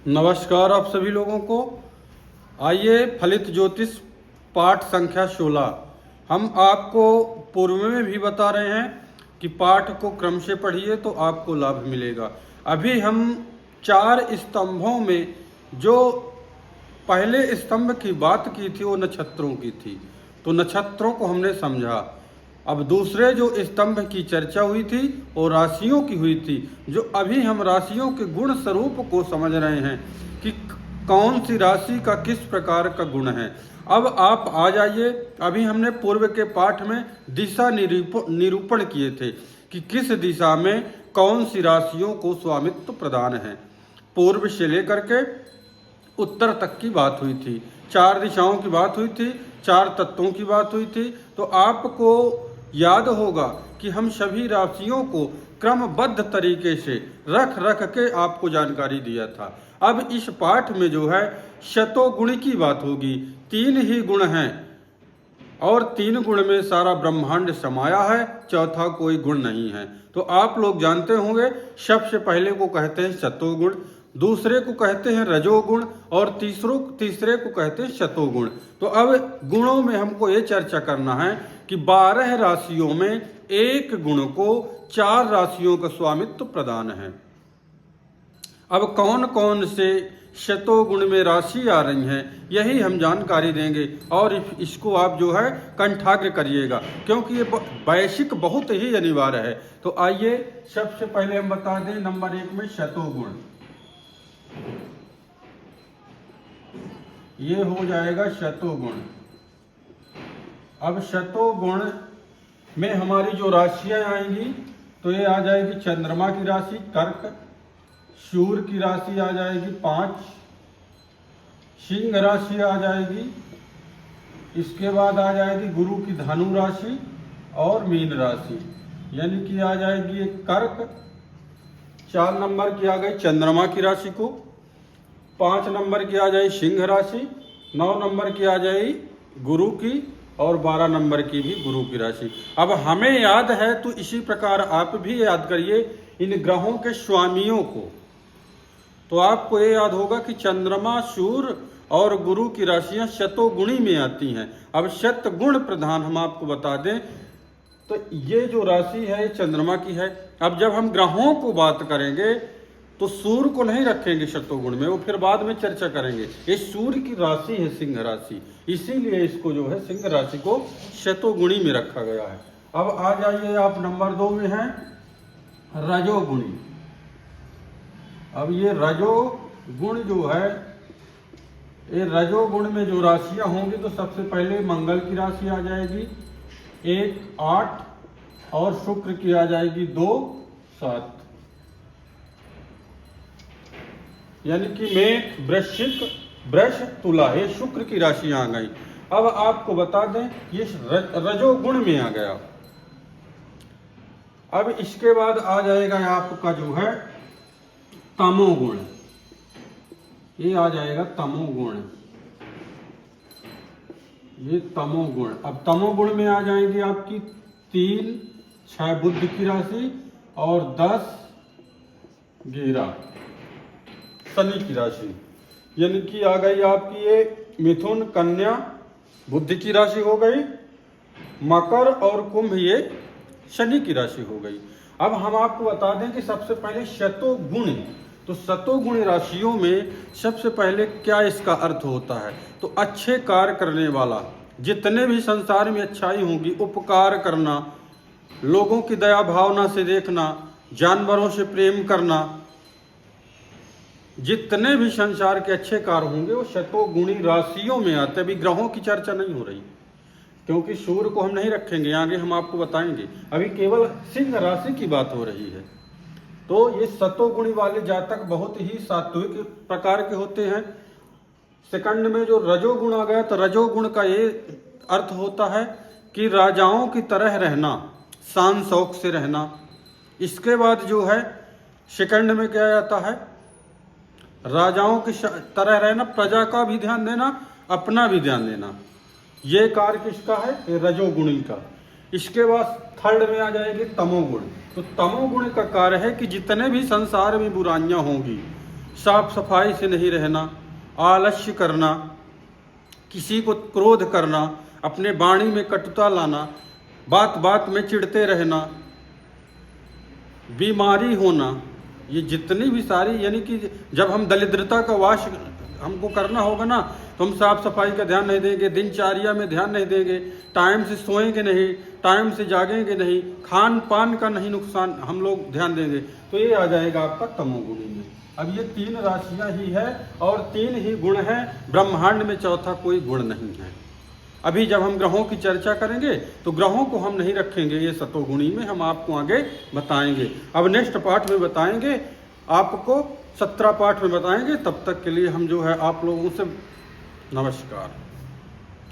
नमस्कार आप सभी लोगों को। आइए फलित ज्योतिष पाठ संख्या 16 हम आपको पूर्व में भी बता रहे हैं कि पाठ को क्रम से पढ़िए तो आपको लाभ मिलेगा। अभी हम 4 स्तंभों में जो पहले स्तंभ की बात की थी वो नक्षत्रों की थी, तो नक्षत्रों को हमने समझा। अब दूसरे जो स्तंभ की चर्चा हुई थी वो राशियों की हुई थी, जो अभी हम राशियों के गुण स्वरूप को समझ रहे हैं कि कौन सी राशि का किस प्रकार का गुण है। अब आप आ जाइए, अभी हमने पूर्व के पाठ में दिशा निरूपण किए थे कि किस दिशा में कौन सी राशियों को स्वामित्व प्रदान है। पूर्व से लेकर के उत्तर तक की बात हुई थी, 4 दिशाओं की बात हुई थी, 4 तत्वों की बात हुई थी। तो आपको याद होगा कि हम सभी राशियों को क्रमबद्ध तरीके से रख के आपको जानकारी दिया था। अब इस पाठ में जो है शतोगुण की बात होगी। 3 ही गुण हैं और 3 गुण में सारा ब्रह्मांड समाया है, चौथा कोई गुण नहीं है। तो आप लोग जानते होंगे, सबसे पहले को कहते हैं शतोगुण, दूसरे को कहते हैं रजोगुण और तीसरे को कहते हैं शतोगुण। तो अब गुणों में हमको ये चर्चा करना है कि 12 राशियों में एक गुण को 4 राशियों का स्वामित्व प्रदान है। अब कौन कौन से शतोगुण में राशि आ रही हैं यही हम जानकारी देंगे, और इसको आप जो है कंठाग्र करिएगा क्योंकि ये वैशिक बहुत ही अनिवार्य है। तो आइए सबसे पहले हम बता दें, नंबर 1 में शतोगुण, ये हो जाएगा शतोगुण। अब शतोगुण में हमारी जो राशियां आएंगी तो ये आ जाएगी चंद्रमा की राशि कर्क, सूर्य की राशि आ जाएगी 5, सिंह राशि आ जाएगी, इसके बाद आ जाएगी गुरु की धनु राशि और मीन राशि, यानी कि आ जाएगी एक कर्क। 4 नंबर की आ गई चंद्रमा की राशि को, 5 नंबर की आ जाएगी सिंह राशि, 9 नंबर की आ जाएगी गुरु की और 12 नंबर की भी गुरु की राशि। अब हमें याद है तो इसी प्रकार आप भी याद करिए इन ग्रहों के स्वामियों को। तो आपको ये याद होगा कि चंद्रमा, सूर्य और गुरु की राशियां शतोगुणी में आती हैं। अब शतगुण प्रधान हम आपको बता दें तो ये जो राशि है ये चंद्रमा की है। अब जब हम ग्रहों को बात करेंगे तो सूर्य को नहीं रखेंगे शतोगुण में, वो फिर बाद में चर्चा करेंगे। ये सूर्य की राशि है सिंह राशि, इसीलिए इसको जो है सिंह राशि को शतोगुणी में रखा गया है। अब आ जाइए आप नंबर 2 में है रजोगुणी। अब ये रजोगुण जो है, ये रजोगुण में जो राशियां होंगी तो सबसे पहले मंगल की राशि आ जाएगी 1, 8 और शुक्र की आ जाएगी 2, 7, यानी कि मेष, वृश्चिक, वृष, तुला, ये शुक्र की राशियां आ गई। अब आपको बता दें ये रजोगुण में आ गया। अब इसके बाद आ जाएगा आपका जो है तमोगुण, ये आ जाएगा तमोगुण, ये तमोगुण। अब तमोगुण में आ जाएंगे आपकी 3, 6 बुध की राशि और 10 गिरा शनि की राशि, यानी कि आ गई आपकी ये मिथुन, कन्या बुध की राशि हो गई, मकर और कुंभ ये शनि की राशि हो गई। अब हम आपको बता दें कि सबसे पहले शतोगुण, तो शतोगुण राशियों में सबसे पहले क्या इसका अर्थ होता है, तो अच्छे कार्य करने वाला, जितने भी संसार में अच्छाई होगी, उपकार करना, लोगों की दया भावना से देखना, जानवरों से प्रेम करना, जितने भी संसार के अच्छे कार्य होंगे वो शतोगुणी राशियों में आते। अभी ग्रहों की चर्चा नहीं हो रही क्योंकि सूर्य को हम नहीं रखेंगे, आगे हम आपको बताएंगे। अभी केवल सिंह राशि की बात हो रही है। तो ये शतोगुणी वाले जातक बहुत ही सात्विक प्रकार के होते हैं। सेकंड में जो रजोगुण आ गया, तो रजोगुण का ये अर्थ होता है कि राजाओं की तरह रहना, शान शौक से रहना। इसके बाद जो है सेकंड में क्या आता है, राजाओं की तरह रहना, प्रजा का भी ध्यान देना, अपना भी ध्यान देना। ये कार्य किसका है, ये रजोगुणी का। इसके बाद थर्ड में आ जाएगी तमोगुण। तो तमोगुण का कार्य है कि जितने भी संसार में बुराइयां होंगी साफ सफाई से नहीं रहना, आलस्य करना, किसी को क्रोध करना, अपने वाणी में कटुता लाना, बात बात में चिढ़ते रहना, बीमारी होना, ये जितनी भी सारी, यानी कि जब हम दरिद्रता का वास हमको करना होगा ना, तो हम साफ सफाई का ध्यान नहीं देंगे, दिनचर्या में ध्यान नहीं देंगे, टाइम से सोएंगे नहीं, टाइम से जागेंगे नहीं, खान पान का नहीं नुकसान हम लोग ध्यान देंगे, तो ये आ जाएगा आपका तमोगुणी में। अब ये 3 राशियां ही है और 3 ही गुण हैं, ब्रह्मांड में चौथा कोई गुण नहीं है। अभी जब हम ग्रहों की चर्चा करेंगे तो ग्रहों को हम नहीं रखेंगे ये सतोगुणी में, हम आपको आगे बताएंगे। अब नेक्स्ट पार्ट में बताएंगे आपको, 17 पार्ट में बताएंगे। तब तक के लिए हम जो है आप लोगों से नमस्कार।